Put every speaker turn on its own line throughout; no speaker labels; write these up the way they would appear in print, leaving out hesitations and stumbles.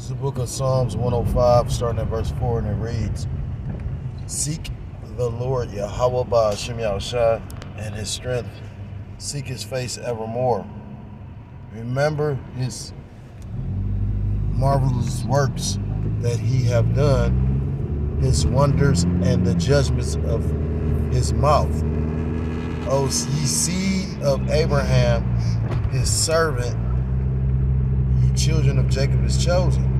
It's the book of Psalms 105, starting at verse 4, and it reads, Seek the Lord Yahweh by Hashem Yahushai and his strength. Seek his face evermore. Remember his marvelous works that he have done, his wonders and the judgments of his mouth. O ye seed of Abraham, his servant, ye children of Jacob is chosen.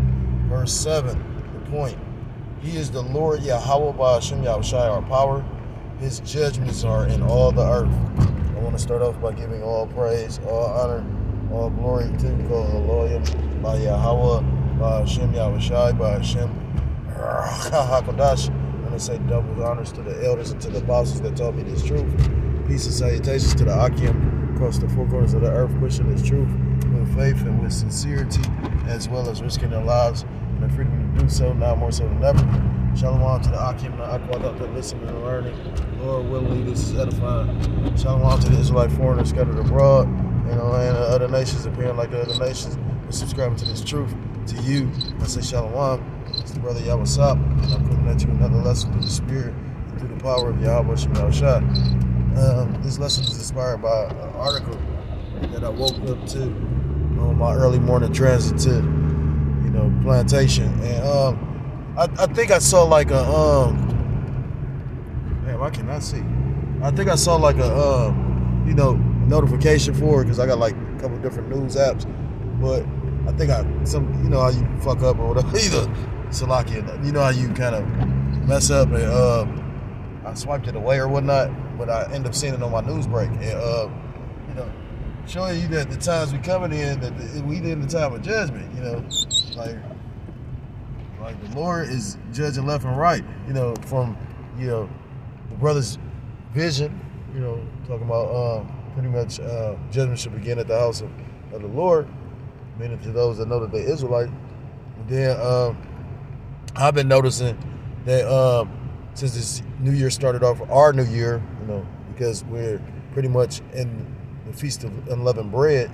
Verse 7, the point. He is the Lord Yahweh by Hashem Yahushai, our power. His judgments are in all the earth. I want to start off by giving all praise, all honor, all glory to Elohim by Yahweh, by Hashem Yahushai, by Hashem HaKadosh. I'm going to say double honors to the elders and to the apostles that taught me this truth. Peace and salutations to the Akim across the four corners of the earth, pushing this truth with faith and with sincerity, as well as risking their lives and the freedom to do so, now more so than ever. Shalom to the Akim and the Aquad out there listening and learning. Lord willingly, this is edifying. Shalom to the Israelite foreigners scattered abroad in the land of other nations, appearing like the other nations, and subscribing to this truth. To you, I say Shalom. It's the brother Yahweh Sap, and I'm coming at you another lesson through the Spirit and through the power of Yahweh Shem Yahushai. This lesson is inspired by an article that I woke up to on my early morning transit to, plantation, and I think I saw like a damn, I cannot see. I think I saw like a notification for it because I got like a couple different news apps, but I think how you fuck up or whatever, Salaki, how you kind of mess up, and I swiped it away or whatnot, but I end up seeing it on my news break, and showing you that the times we coming in, that we in the time of judgment, like the Lord is judging left and right, from the brother's vision, talking about pretty much judgment should begin at the house of the Lord, meaning to those that know that they're Israelite. And then I've been noticing that since this new year started off, our new year, because we're pretty much in the Feast of Unleavened Bread,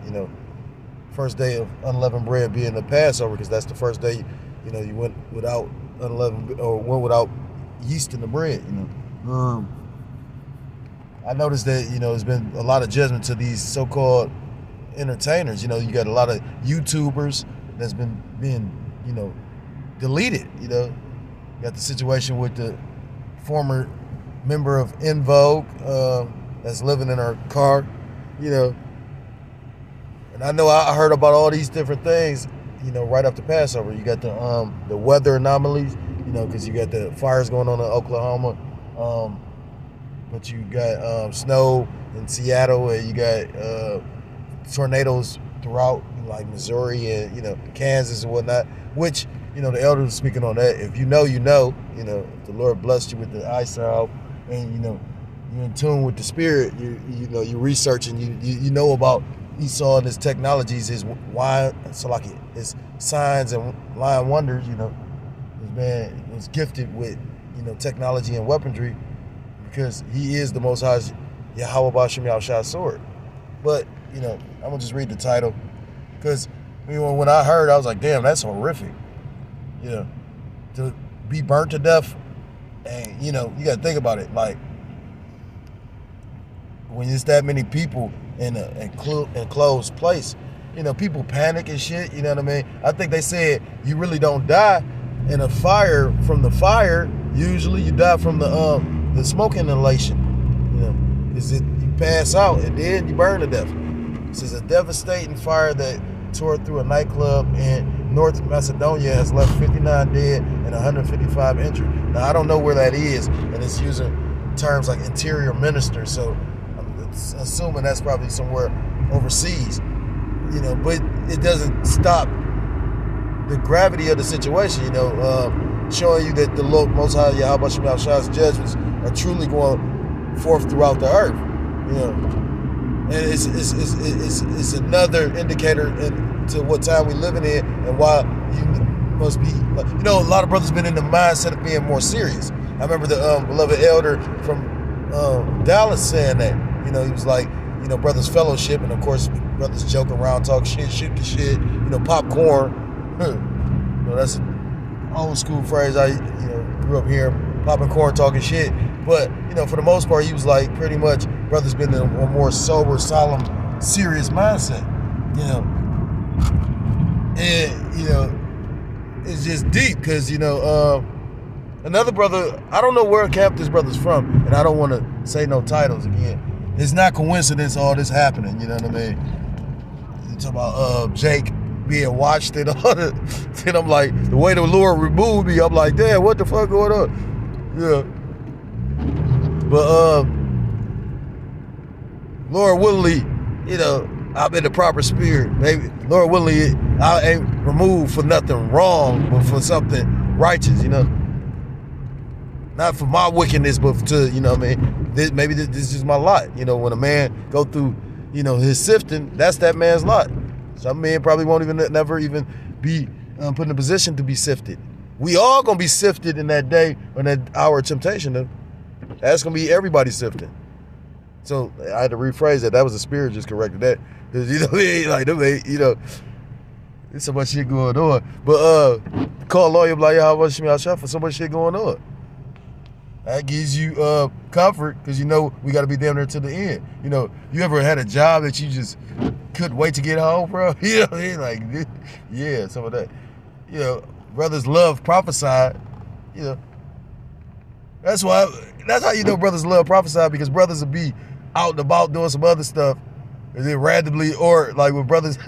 first day of unleavened bread being the Passover, because that's the first day, you went without unleavened or went without yeast in the bread, I noticed that, there's been a lot of judgment to these so-called entertainers. You got a lot of YouTubers that's been being, deleted, You got the situation with the former member of En Vogue that's living in her car, And I know I heard about all these different things, right after Passover. You got the weather anomalies, because you got the fires going on in Oklahoma, but you got snow in Seattle, and you got tornadoes throughout, like Missouri and Kansas and whatnot. Which the elders speaking on that. If you know, if the Lord blessed you with the eyesight, and you're in tune with the Spirit, you research and you know about Esau and his technologies, his signs and lying wonders. This man was gifted with technology and weaponry, because he is the Most High Yahweh B'Shem Yahushai sword. But I'm gonna just read the title, because when I heard, I was like, damn, that's horrific. To be burnt to death, and you got to think about it, like when there's that many people in an enclosed place, people panic and shit. You know what I mean? I think they said you really don't die in a fire from the fire. Usually, you die from the smoke inhalation. You pass out and then you burn to death. This is a devastating fire that tore through a nightclub in North Macedonia, has left 59 dead and 155 injured. Now, I don't know where that is, and it's using terms like interior minister, so I'm assuming that's probably somewhere overseas, but it doesn't stop the gravity of the situation, showing you that the Lord Most High Yahweh Shem Yahushai's judgments are truly going forth throughout the earth, and it's another indicator to what time we living in, and why you must be, a lot of brothers been in the mindset of being more serious. I remember the beloved elder from Dallas saying that, he was like, brothers fellowship, and of course brothers joke around, talk shit, shoot the shit, popcorn. that's an old school phrase I grew up hearing, popping corn, talking shit. But for the most part, he was like pretty much brother's been in a more sober, solemn, serious mindset. And it's just deep because another brother, I don't know where camp this brother's from, and I don't want to say no titles again. It's not coincidence all this happening, you know what I mean? You talk about Jake being watched and all that. And I'm like, the way the Lord removed me, I'm like, damn, what the fuck going on? Yeah. But Lord willingly, I'm in the proper spirit. Maybe Lord willingly, I ain't removed for nothing wrong, but for something righteous, Not for my wickedness, but to, maybe this is my lot. When a man go through, his sifting, that's that man's lot. Some men probably won't never even be put in a position to be sifted. We all gonna be sifted in that day or in that hour of temptation. Though. That's gonna be everybody sifting. So I had to rephrase that. That was the spirit just corrected that. Cause there's so much shit going on. But call a lawyer, like, how much me I shot for so much shit going on. That gives you comfort because we got to be damn near to the end. You ever had a job that you just couldn't wait to get home, bro? Like, yeah, some of that. Brothers love prophesied. That's how brothers love prophesied, because brothers will be out and about doing some other stuff, and then randomly, or like with brothers,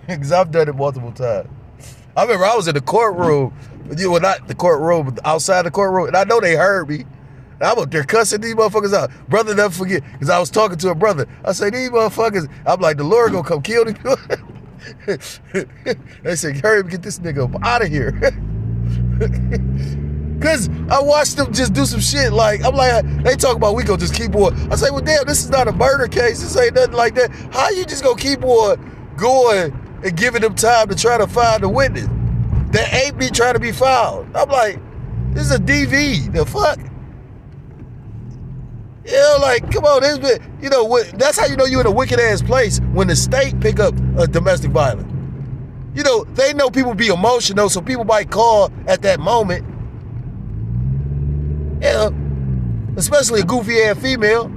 because I've done it multiple times. I remember I was in the courtroom. Well, not the courtroom, but outside the courtroom, and I know they heard me. And I'm up there cussing these motherfuckers out. Brother, never forget, because I was talking to a brother. I say, these motherfuckers, I'm like, the Lord gonna come kill these people. They say, hurry up, get this nigga up out of here. Because I watched them just do some shit like, I'm like, they talk about we gonna just keep on. I say, well, damn, this is not a murder case. This ain't nothing like that. How you just gonna keep on going and giving them time to try to find a witness that ain't be trying to be found? I'm like, this is a DV. The fuck? Like, come on, that's how you know you're in a wicked ass place, when the state pick up a domestic violence. They know people be emotional, so people might call at that moment. Especially a goofy ass female.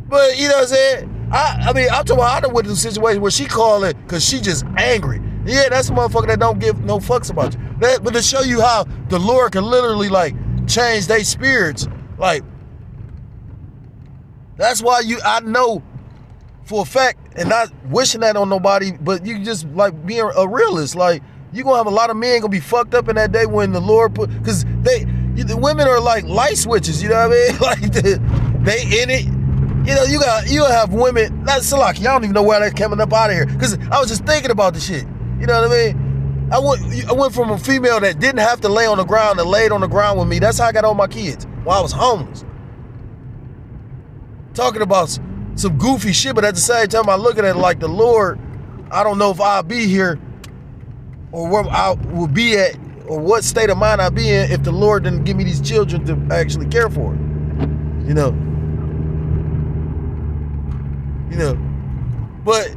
But you know what I'm saying? I mean, I'm talking about, I done went through situations where she calling because she just angry. Yeah, that's a motherfucker that don't give no fucks about you. But to show you how the Lord can literally like change their spirits, like, that's why I know for a fact, and not wishing that on nobody, but you just like being a realist. Like, you gonna have a lot of men gonna be fucked up in that day when the Lord put, because the women are like light switches, you know what I mean? Like they in it. You have women, not Salaki, I don't even know why they're coming up out of here, because I was just thinking about the shit. You know what I mean? I went from a female that didn't have to lay on the ground and laid on the ground with me. That's how I got all my kids while I was homeless. Talking about some goofy shit, but at the same time, I look at it like, the Lord, I don't know if I'll be here or where I will be at or what state of mind I'll be in if the Lord didn't give me these children to actually care for. But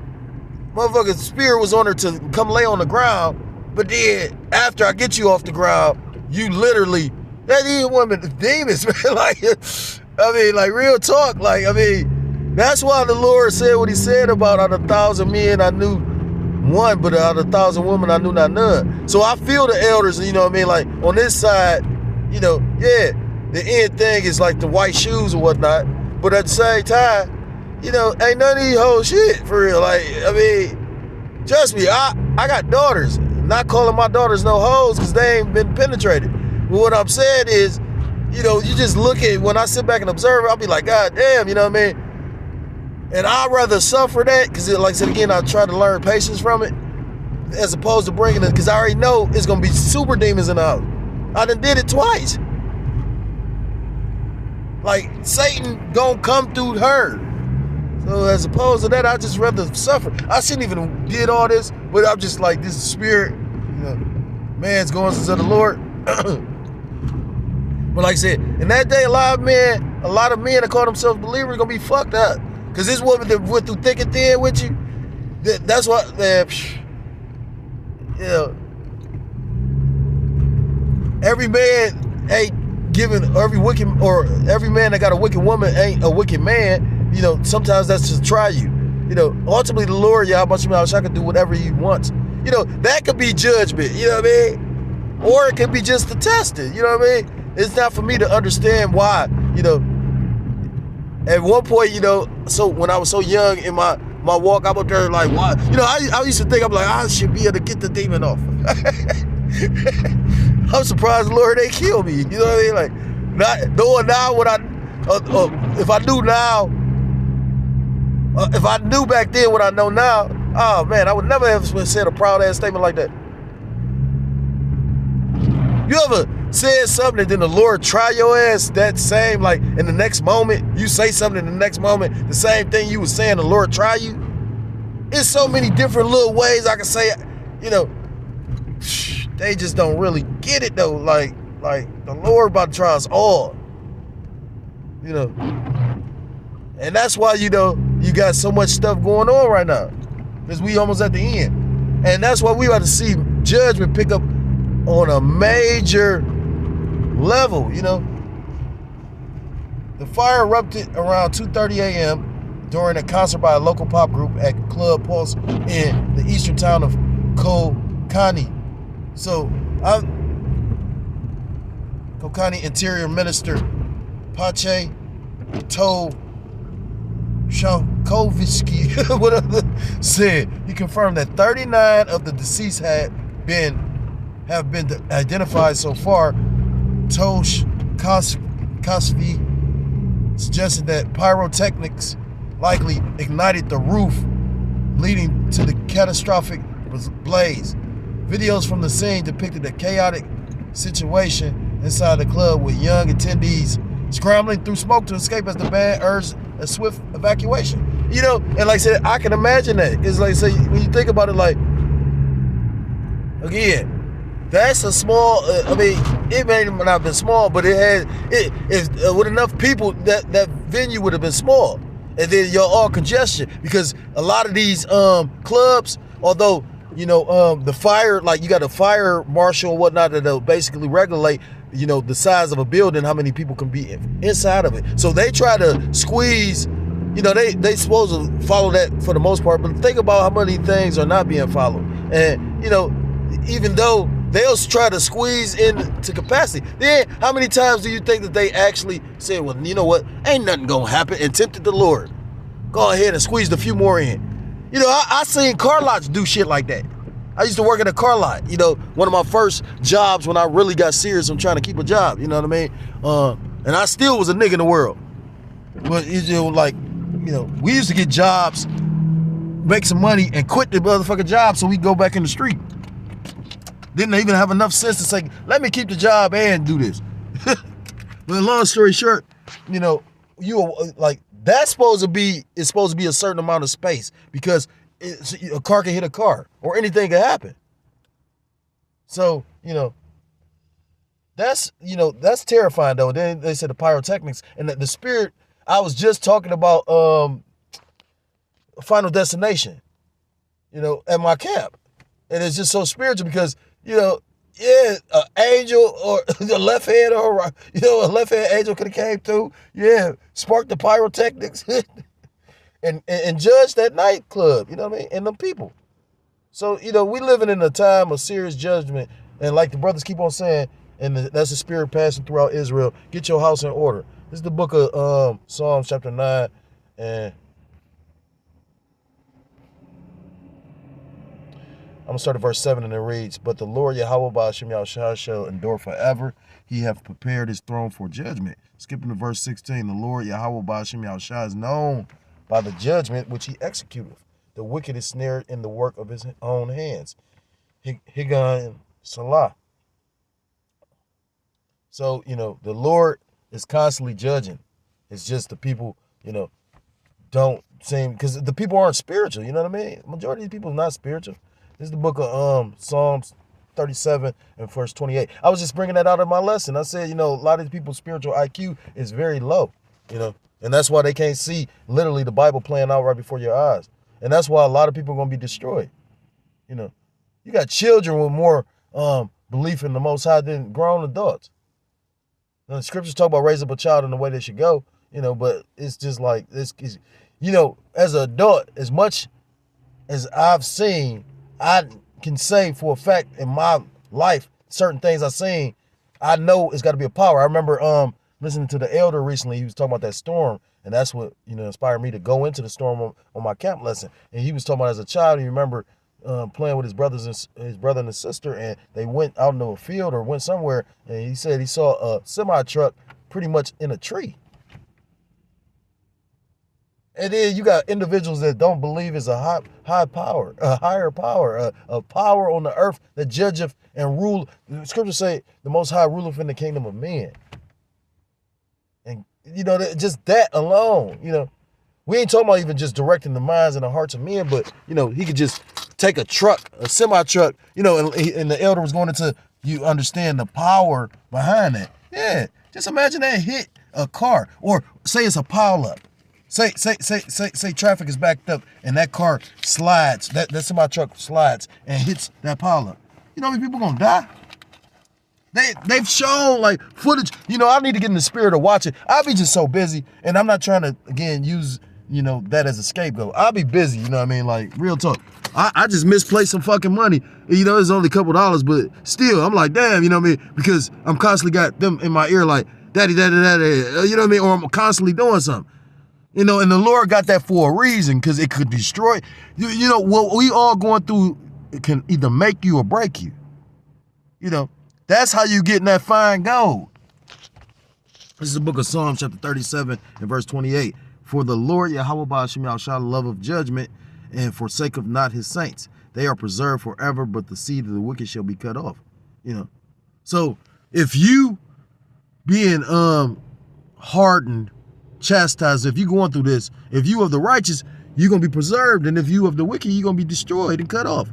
motherfucker's spirit was on her to come lay on the ground, but then after I get you off the ground, you literally, that these women, demons, man, like, I mean, like, real talk, like, I mean, that's why the Lord said what he said about, out of 1,000 men I knew one, but out of 1,000 women I knew not none. So I feel the elders, you know what I mean, like, on this side, the end thing is like the white shoes or whatnot, but at the same time, ain't none of these whole shit, for real. Like, I mean, trust me, I got daughters. Not calling my daughters no hoes because they ain't been penetrated. But what I'm saying is, you just look at, when I sit back and observe it, I'll be like, God damn, you know what I mean? And I'd rather suffer that, because like I said again, I try to learn patience from it, as opposed to bringing it, because I already know it's going to be super demons in the house. I done did it twice. Like, Satan gonna come through her. So as opposed to that, I just rather suffer. I shouldn't even did all this, but I'm just like, this is spirit, man's going to the Lord. But like I said, in that day, a lot of men that call themselves believers gonna be fucked up. Because this woman that went through thick and thin with you, that's what, every man ain't giving every man that got a wicked woman ain't a wicked man. You know, sometimes that's to try you. You know, ultimately the Lord, Yahweh Shai can do whatever he wants. You know, that could be judgment, you know what I mean? Or it could be just to test it, you know what I mean? It's not for me to understand why, you know. At one point, you know, so when I was so young in my walk, I'm up there like, why? You know, I used to think, I'm like, I should be able to get the demon off. I'm surprised the Lord ain't kill me, you know what I mean? Like, not knowing now what if I knew now, if I knew back then what I know now, oh man, I would never have said a proud ass statement like that. You ever said something and then the Lord try your ass that same, like in the next moment, you say something in the next moment, the same thing you was saying, the Lord try you? It's so many different little ways I can say, you know, they just don't really get it though. Like the Lord about to try us all, you know. And that's why, you know, you got so much stuff going on right now, because we almost at the end. And that's why we about to see judgment pick up on a major level, you know. The fire erupted around 2:30 a.m. during a concert by a local pop group at Club Pulse in the eastern town of Kokani. So, Kokani Interior Minister Pache told Shankovitsky whatever said he confirmed that 39 of the deceased have been identified so far. Tosh Kasvi suggested that pyrotechnics likely ignited the roof, leading to the catastrophic blaze. Videos from the scene depicted a chaotic situation inside the club with young attendees scrambling through smoke to escape as the band urged a swift evacuation. You know, and like I said, I can imagine that. It's like, say, when you think about it, like, again, that's a small, I mean, it may not have been small, but with enough people, that venue would have been small. And then you're all congestion, because a lot of these clubs, although, you know, the fire, like you got a fire marshal and whatnot that'll basically regulate, you know, the size of a building, how many people can be inside of it. So they try to squeeze, you know, they supposed to follow that for the most part, but think about how many things are not being followed. And, you know, even though they'll try to squeeze into capacity, then how many times do you think that they actually said, well, you know what, ain't nothing gonna happen, and tempted the Lord? Go ahead and squeeze a few more in. You know, I seen car lots do shit like that. I used to work at a car lot, you know, one of my first jobs when I really got serious on trying to keep a job, you know what I mean? And I still was a nigga in the world. But, you know, like, you know, we used to get jobs, make some money, and quit the motherfucking job so we go back in the street. Didn't even have enough sense to say, let me keep the job and do this. But long story short, you know, you like, that's supposed to be a certain amount of space, because a car can hit a car or anything can happen. So, you know, that's terrifying though. Then they said the pyrotechnics and the spirit. I was just talking about Final Destination, you know, at my camp. And it's just so spiritual because, you know, yeah, an angel or the left hand or, you know, a left hand angel could have came through. Yeah, sparked the pyrotechnics and judged that nightclub, you know what I mean, and them people. So, you know, we living in a time of serious judgment. And like the brothers keep on saying, and that's the spirit passing throughout Israel, get your house in order. This is the book of Psalms chapter 9. And I'm going to start at verse 7, and it reads, but the Lord Yahweh Ba'ashem Yahushua shall endure forever. He hath prepared his throne for judgment. Skipping to verse 16, the Lord Yahweh Ba'ashem Yahushua is known by the judgment which he executeth. The wicked is snared in the work of his own hands. Higan Salah. So, you know, the Lord is constantly judging. It's just the people, you know, don't seem, because the people aren't spiritual, you know what I mean? The majority of these people are not spiritual. This is the book of Psalms 37 and verse 28. I was just bringing that out of my lesson. I said, you know, a lot of these people's spiritual IQ is very low, you know, and that's why they can't see literally the Bible playing out right before your eyes. And that's why a lot of people are going to be destroyed. You know, you got children with more belief in the Most High than grown adults. Now, the scriptures talk about raise up a child in the way they should go, but it's just like this. As an adult, as much as I've seen, I can say for a fact in my life, certain things I've seen, I know it's got to be a power. I remember listening to the elder recently. He was talking about that storm, and that's what inspired me to go into the storm on my camp lesson. And he was talking about as a child, you remember playing with his brother and his sister, and they went out in the field or went somewhere, and he said he saw a semi truck pretty much in a tree. And then you got individuals that don't believe it's a high power, a higher power, a power on the earth that judgeth and rule. The scriptures say the Most High ruleth in the kingdom of men. And, just that alone, we ain't talking about even just directing the minds and the hearts of men, but, he could just take a truck, a semi-truck, and the elder was going into, you understand the power behind that. Yeah, just imagine that hit a car, or say it's a pile-up. Say traffic is backed up and that car slides, that semi-truck slides and hits that pile up. You know how many people gonna die? They've shown like footage. I need to get in the spirit of watching. I'll be just so busy, and I'm not trying to again use that as a scapegoat. I'll be busy, like real talk. I just misplaced some fucking money. It's only a couple dollars, but still, I'm like, damn, because I'm constantly got them in my ear like, daddy, or I'm constantly doing something. And the Lord got that for a reason, because it could destroy. What we all going through, it can either make you or break you. That's how you get in that fine gold. This is the book of Psalms, chapter 37 and verse 28. For the Lord Yahweh Ba'ashem Yahushua, love of judgment, and forsaketh not his saints. They are preserved forever, but the seed of the wicked shall be cut off. So if you being hardened, chastised, if you're going through this, if you of the righteous, you're going to be preserved, and if you of the wicked, you're going to be destroyed and cut off.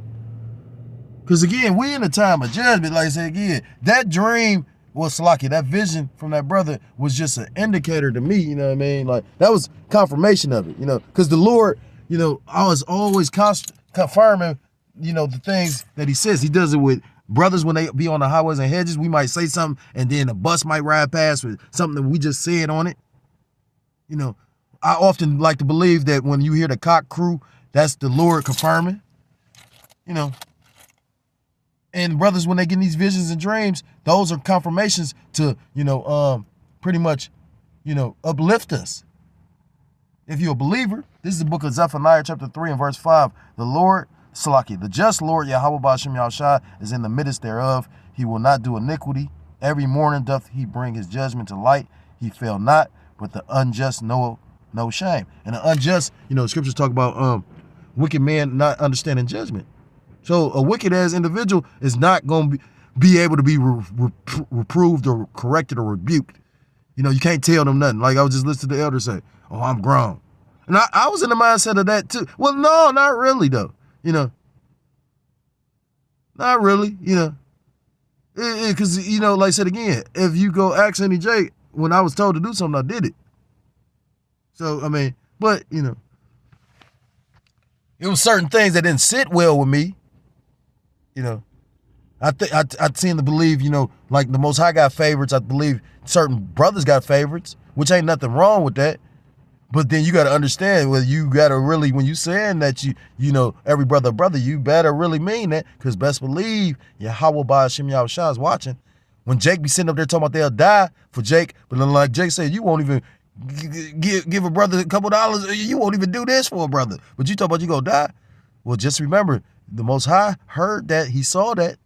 Because again, we in a time of judgment. Like I said again, that dream was lucky. That vision from that brother was just an indicator to me, like that was confirmation of it, because the Lord, I was always confirming, the things that he says. He does it with brothers when they be on the highways and hedges. We might say something, and then a bus might ride past with something that we just said on it. I often like to believe that when you hear the cock crew, that's the Lord confirming, And brothers, when they get these visions and dreams, those are confirmations to, pretty much, uplift us. If you're a believer, this is the book of Zephaniah, chapter 3 and verse 5. The just Lord Yahweh Ba'ashem Yahushua is in the midst thereof. He will not do iniquity. Every morning doth he bring his judgment to light. He fail not, but the unjust know no shame. And the unjust, scriptures talk about wicked men not understanding judgment. So a wicked ass individual is not going to be able to be reproved or corrected or rebuked. You can't tell them nothing. Like I was just listening to the elder say, oh, I'm grown. And I was in the mindset of that too. Well, no, not really though. Not really, because, like I said again, if you go ask Andy J, when I was told to do something, I did it. So, but, it was certain things that didn't sit well with me. I tend to believe, like the Most High got favorites. I believe certain brothers got favorites, which ain't nothing wrong with that. But then you got to understand, well, you got to really, when you saying that every brother, you better really mean that, because best believe Yahweh Ba'ashem Yahushua is watching. When Jake be sitting up there talking about they'll die for Jake, but then like Jake said, you won't even give a brother a couple dollars. You won't even do this for a brother. But you talk about you gonna die. Well, just remember, the Most High heard that. He saw that.